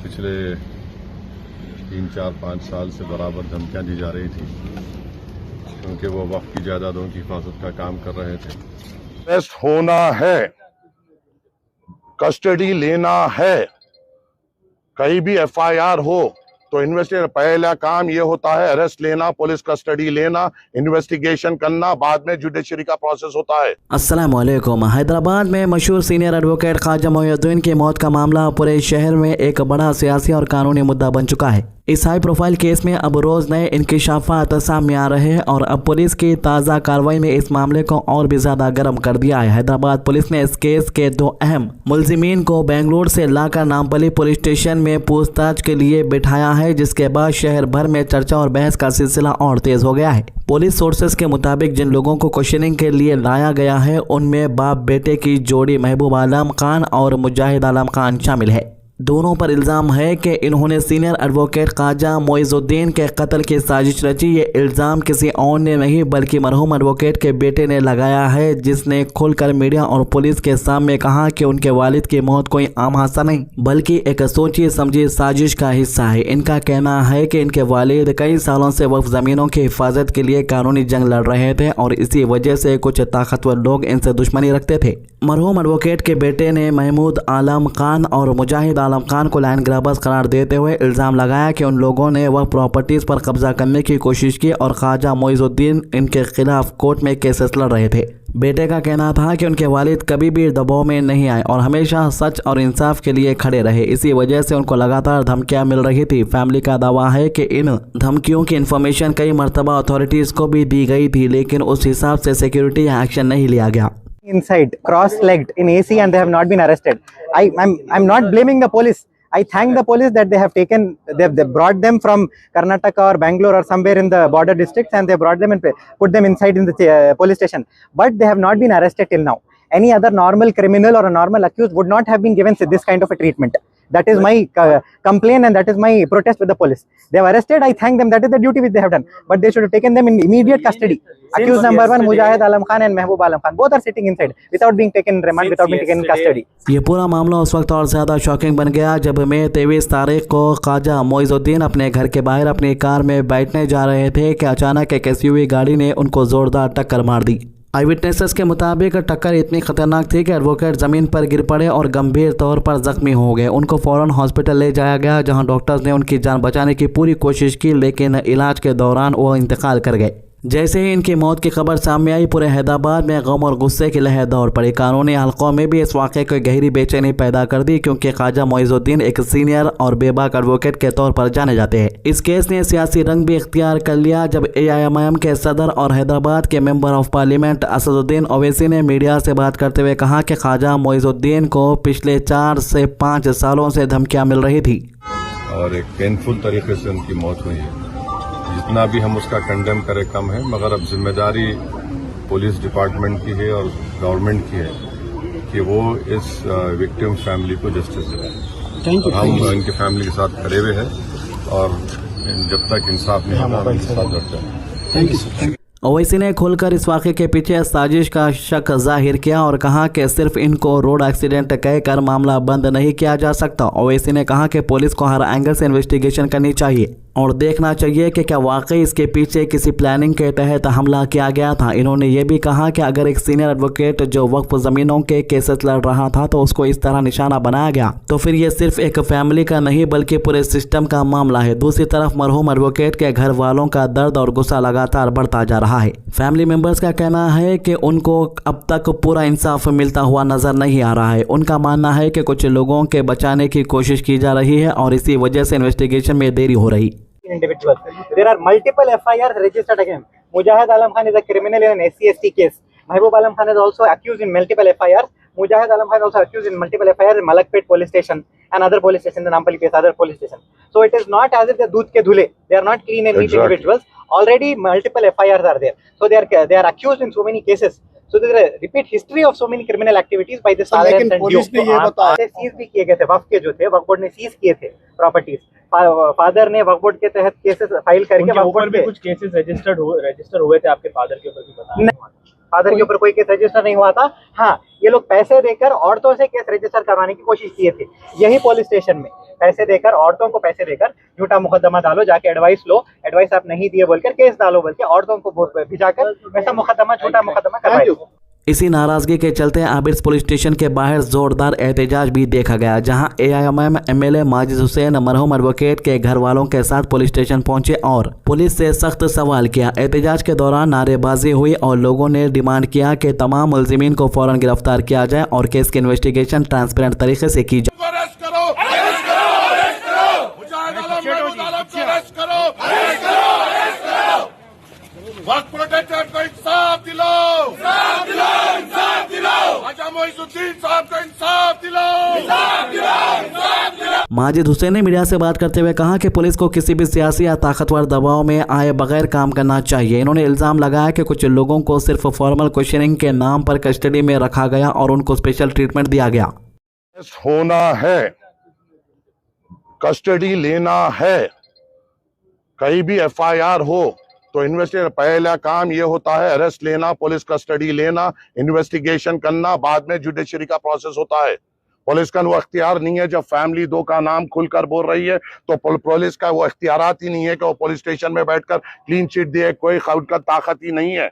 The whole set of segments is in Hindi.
पिछले 3-4-5 साल से बराबर धमकियां दी जा रही थी, क्योंकि वो वक्फ की जायदादों की हिफाजत का काम कर रहे थे। अरेस्ट होना है, कस्टडी लेना है। कहीं भी एफआईआर हो तो इन्वेस्टिगेशन पहला काम ये होता है, अरेस्ट लेना, पुलिस कस्टडी लेना, इन्वेस्टिगेशन करना, बाद में जुडिशरी का प्रोसेस होता है। अस्सलाम वालेकुम। हैदराबाद में मशहूर सीनियर एडवोकेट ख्वाजा मोइनुद्दीन की मौत का मामला पूरे शहर में एक बड़ा सियासी और कानूनी मुद्दा बन चुका है। इस हाई प्रोफाइल केस में अब रोज नए इंकिशाफात सामने आ रहे हैं और अब पुलिस की ताज़ा कार्रवाई ने इस मामले को और भी ज्यादा गर्म कर दिया है। हैदराबाद पुलिस ने इस केस के 2 अहम मुलजिमीन को बेंगलुरु से लाकर नामपल्ली पुलिस स्टेशन में पूछताछ के लिए बिठाया है, जिसके बाद शहर भर में चर्चा और बहस का सिलसिला और तेज हो गया है। पुलिस सोर्सेस के मुताबिक जिन लोगों को क्वेश्चनिंग के लिए लाया गया है उनमें बाप बेटे की जोड़ी महबूब आलम खान और मुजाहिद आलम खान शामिल है। दोनों पर इल्ज़ाम है कि इन्होंने सीनियर एडवोकेट ख्वाजा मोइनुद्दीन के कत्ल की साजिश रची। ये इल्ज़ाम किसी और ने नहीं बल्कि मरहूम एडवोकेट के बेटे ने लगाया है, जिसने खुलकर मीडिया और पुलिस के सामने कहा कि उनके वालिद की मौत कोई आम हादसा नहीं बल्कि एक सोची समझी साजिश का हिस्सा है। इनका कहना है कि इनके वालिद कई सालों से वक्फ ज़मीनों की हिफाजत के लिए कानूनी जंग लड़ रहे थे और इसी वजह से कुछ ताकतवर लोग इनसे दुश्मनी रखते थे। मरहूम एडवोकेट के बेटे ने महमूद आलम खान और मुजाहिद आलम खान को लाइन ग्राबर्स करार देते हुए इल्ज़ाम लगाया कि उन लोगों ने वह प्रॉपर्टीज़ पर कब्जा करने की कोशिश की और ख्वाजा मोइनुद्दीन इनके खिलाफ कोर्ट में केसेस लड़ रहे थे। बेटे का कहना था कि उनके वालिद कभी भी दबाव में नहीं आए और हमेशा सच और इंसाफ के लिए खड़े रहे, इसी वजह से उनको लगातार धमकियां मिल रही थी। फैमिली का दावा है कि इन धमकियों की इन्फॉर्मेशन कई मरतबा अथॉरिटीज़ को भी दी गई थी, लेकिन उस हिसाब से सिक्योरिटी एक्शन नहीं लिया गया। Inside, cross-legged in AC, and they have not been arrested. I'm not blaming the police. I thank the police that they have taken, they brought them from Karnataka or Bangalore or somewhere in the border districts, and they brought them and put them inside in the police station. But they have not been arrested till now. Any other normal criminal or a normal accused would not have been given this kind of a treatment. That is my complaint, and that is my protest with the police. They have arrested. I thank them. That is the duty which they have done. But they should have taken them in immediate custody. Accused number 1, Mujahid Alam Khan and Mahbub Alam Khan, both are sitting inside without being taken in remand, without being taken in custody. ये पूरा मामला उस वक्त और ज्यादा शॉकिंग बन गया जब मई 23 तारीख को ख्वाजा मोइनुद्दीन अपने घर के बाहर अपनी कार में बैठने जा रहे थे कि अचानक एक SUV गाड़ी ने उनको जोरदार टक्कर मार दी। आई विटनेसेस के मुताबिक टक्कर इतनी खतरनाक थी कि एडवोकेट जमीन पर गिर पड़े और गंभीर तौर पर जख्मी हो गए। उनको फौरन हॉस्पिटल ले जाया गया, जहां डॉक्टर्स ने उनकी जान बचाने की पूरी कोशिश की, लेकिन इलाज के दौरान वो इंतकाल कर गए। जैसे ही इनकी मौत की खबर सामने आई, पूरे हैदराबाद में गम और गुस्से की लहर दौड़ पड़ी। कानूनी हलकों में भी इस वाक़े को गहरी बेचैनी पैदा कर दी, क्योंकि ख्वाजा मोइनुद्दीन एक सीनियर और बेबाक एडवोकेट के तौर पर जाने जाते हैं। इस केस ने सियासी रंग भी इख्तियार कर लिया जब AIMIM के सदर और हैदराबाद के member of parliament Asaduddin Owaisi ने मीडिया से बात करते हुए कहा कि ख्वाजा मोइनुद्दीन को पिछले 4 से 5 सालों से धमकियाँ मिल रही थी और एक पेनफुल तरीके से उनकी मौत हुई है। जितना भी हम उसका कंडेम करें कम है, मगर अब जिम्मेदारी पुलिस डिपार्टमेंट की है और गवर्नमेंट की है कि वो इस विक्टिम फैमिली को जस्टिस दिलाए। हम इनकी फैमिली के साथ खड़े हुए हैं और जब तक इंसाफ नहीं होगा हम इनके साथ लड़ते हैं। Thank you sir. ओवैसी ने खुलकर इस वाक़े के पीछे साजिश का शक जाहिर किया और कहा कि सिर्फ इनको रोड एक्सीडेंट कहकर मामला बंद नहीं किया जा सकता। ओवैसी ने कहा कि पुलिस को हर एंगल से इन्वेस्टिगेशन करनी चाहिए और देखना चाहिए कि क्या वाकई इसके पीछे किसी प्लानिंग के तहत हमला किया गया था। इन्होंने ये भी कहा कि अगर एक सीनियर एडवोकेट जो वक्फ ज़मीनों के केसेस लड़ रहा था तो उसको इस तरह निशाना बनाया गया, तो फिर ये सिर्फ एक फैमिली का नहीं बल्कि पूरे सिस्टम का मामला है। दूसरी तरफ मरहूम एडवोकेट के घर वालों का दर्द और गुस्सा लगातार बढ़ता जा रहा है। फैमिली मेंबर्स का कहना है कि उनको अब तक पूरा इंसाफ मिलता हुआ नजर नहीं आ रहा है। उनका मानना है कि कुछ लोगों के बचाने की कोशिश की जा रही है और इसी वजह से इन्वेस्टिगेशन में देरी हो रही। Individuals. There are multiple FIRs registered against him. Mujahid Alam Khan is a criminal in an SC/ST case. Mahbub Alam Khan is also accused in multiple FIRs. Mujahid Alam Khan is also accused in multiple FIRs in Malakpet police station and other police stations, the Nampally case, other police station. So it is not as if they doodh ke dhule. They are not clean and neat individuals. Already multiple FIRs are there. So they are accused in so many cases. So there is a repeat history of so many criminal activities by this father and police ने ये बताया सीज भी किए गए थे, वक्फ के जो थे, वक्फ बोर्ड ने सीज किए थे प्रॉपर्टीज। फादर ने वक्फ बोर्ड के तहत केसेस फाइल करके वक्फ बोर्ड पे कुछ केसेस रजिस्टर हुए थे आपके फादर के ऊपर भी बताया। फादर के ऊपर कोई केस रजिस्टर नहीं हुआ था। हाँ, ये लोग पैसे देकर औरतों से केस रजिस्टर करवाने की कोशिश किए थे, यही पुलिस स्टेशन में पैसे देकर, औरतों को पैसे देकर झूठा मुकदमा डालो, जाके एडवाइस लो, एडवाइस आप नहीं दिए बोलकर केस डालो बोल के औरतों को भिजाकर वैसा मुकदमा, झूठा मुकदमा करवाए। इसी नाराजगी के चलते आबिर्स पुलिस स्टेशन के बाहर जोरदार एहतजाज भी देखा गया, जहां AIMM MLA माजिद हुसैन मरहूम एडवोकेट के घर वालों के साथ पुलिस स्टेशन पहुंचे और पुलिस से सख्त सवाल किया। एहतजाज के दौरान नारेबाजी हुई और लोगों ने डिमांड किया कि तमाम मुलजिमीन को फौरन गिरफ्तार किया जाए और केस की इन्वेस्टिगेशन ट्रांसपेरेंट तरीके से की जाए। वक्त प्रोटेक्टर को इंसाफ दिलाओ, इंसाफ दिलाओ, इंसाफ दिलाओ। ख्वाजा मोइजुद्दीन साहब को इंसाफ दिलाओ, इंसाफ दिलाओ, इंसाफ दिलाओ। माजिद हुसैन ने मीडिया से बात करते हुए कहा कि पुलिस को किसी भी सियासी या ताकतवर दबाव में आए बगैर काम करना चाहिए। इन्होंने इल्जाम लगाया कि कुछ लोगों को सिर्फ फॉर्मल क्वेश्चनिंग के नाम पर कस्टडी में रखा गया और उनको स्पेशल ट्रीटमेंट दिया गया। होना है, कस्टडी लेना है, कहीं भी FIR हो तो इन्वेस्टिगेशन, पहला काम ये होता है अरेस्ट लेना, पुलिस कस्टडी लेना, इन्वेस्टिगेशन करना, बाद में जुडिशरी का प्रोसेस होता है। पुलिस का वो अख्तियार नहीं है, जब फैमिली 2 का नाम खुलकर बोल रही है तो पुलिस का वो अख्तियारात ही नहीं है कि वो पुलिस स्टेशन में बैठकर क्लीन चिट दे, कोई उनका ताकत ही नहीं है।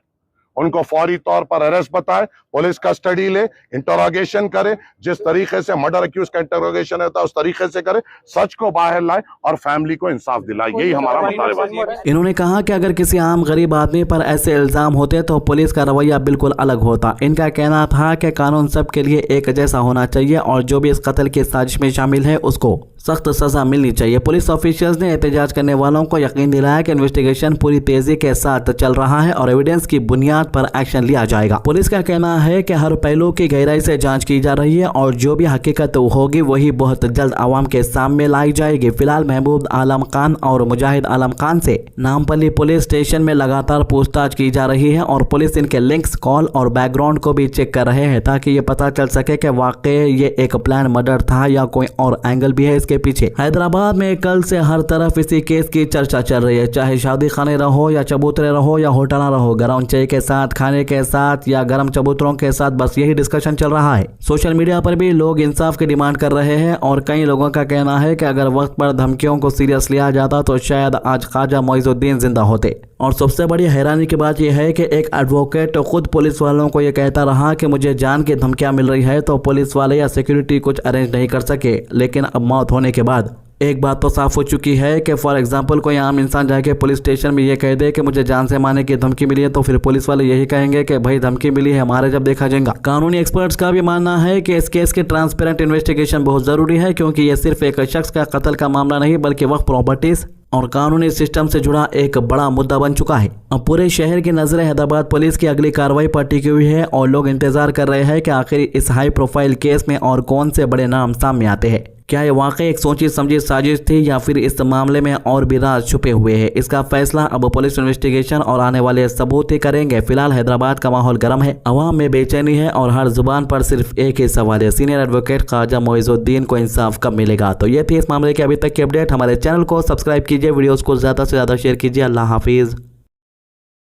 उनको फौरी तौर पर अरेस्ट बताए, पुलिस कस्टडी ले, इंटरोगेशन करे, जिस तरीके से मर्डर एक्यूज का इंटरोगेशन होता है उस तरीके से करे, सच को बाहर लाए और फैमिली को इंसाफ दिलाए, यही हमारा मुतालबा है। इन्होंने कहा कि अगर किसी आम गरीब आदमी पर ऐसे इल्जाम होते तो पुलिस का रवैया बिल्कुल अलग होता। इनका कहना था कि कानून सबके लिए एक जैसा होना चाहिए और जो भी इस कत्ल की साजिश में शामिल है उसको सख्त सजा मिलनी चाहिए। पुलिस ऑफिशियल्स ने एहतजाज करने वालों को यकीन दिलाया कि इन्वेस्टिगेशन पूरी तेजी के साथ चल रहा है और एविडेंस की बुनियाद पर एक्शन लिया जाएगा। पुलिस का कहना है कि हर पहलू की गहराई से जांच की जा रही है और जो भी हकीकत होगी वही बहुत जल्द आवाम के सामने लाई जाएगी। फिलहाल महबूब आलम खान और मुजाहिद आलम खान से नामपल्ली पुलिस स्टेशन में लगातार पूछताछ की जा रही है और पुलिस इनके लिंक्स, कॉल और बैकग्राउंड को भी चेक कर रहे हैं ताकि ये पता चल सके कि वाकई ये एक प्लान मर्डर था या कोई और एंगल भी है इसके पीछे। हैदराबाद में कल से हर तरफ इसी केस की चर्चा चल रही है, चाहे शादी खाने रहो या चबूतरे रहो या होटल रहो, गरम चाय के साथ, खाने के साथ या गरम चबूतरों के साथ, बस यही डिस्कशन चल रहा है। सोशल मीडिया पर भी लोग इंसाफ की डिमांड कर रहे हैं और कई लोगों का कहना है कि अगर वक्त पर धमकियों को सीरियस लिया जाता तो शायद आज ख्वाजा मोइजुद्दीन जिंदा होते। और सबसे बड़ी हैरानी की बात यह है कि एक एडवोकेट खुद पुलिस वालों को यह कहता रहा कि मुझे जान की धमकियां मिल रही है, तो पुलिस वाले या सिक्योरिटी कुछ अरेंज नहीं कर सके। लेकिन अब मौत होने के बाद एक बात तो साफ हो चुकी है कि फॉर एग्जांपल कोई आम इंसान जाके पुलिस स्टेशन में ये कह दे कि मुझे जान से मारने की धमकी मिली है, तो फिर पुलिस वाले यही कहेंगे कि भाई धमकी मिली है, हमारे जब देखा जाएगा। कानूनी एक्सपर्ट्स का भी मानना है कि इस केस की ट्रांसपेरेंट इन्वेस्टिगेशन बहुत जरूरी है, क्योंकि ये सिर्फ एक शख्स का कत्ल का मामला नहीं बल्कि वक्त, प्रॉपर्टीज और कानूनी सिस्टम से जुड़ा एक बड़ा मुद्दा बन चुका है। अब पूरे शहर की नजरें हैदराबाद पुलिस की अगली कार्रवाई पर टिकी हुई है और लोग इंतजार कर रहे हैं कि आखिर इस हाई प्रोफाइल केस में और कौन से बड़े नाम सामने आते हैं। क्या ये वाकई एक सोची समझी साजिश थी या फिर इस मामले में और भी राज छुपे हुए हैं? इसका फैसला अब पुलिस इन्वेस्टिगेशन और आने वाले सबूत ही करेंगे। फिलहाल हैदराबाद का माहौल गर्म है, अवाम में बेचैनी है और हर जुबान पर सिर्फ एक ही सवाल है, सीनियर एडवोकेट ख्वाजा मोइजुद्दीन को इंसाफ कब मिलेगा? तो ये थी इस मामले की अभी तक की अपडेट। हमारे चैनल को सब्सक्राइब कीजिए, वीडियोस को ज्यादा से ज्यादा शेयर कीजिए। अल्लाह हाफिज।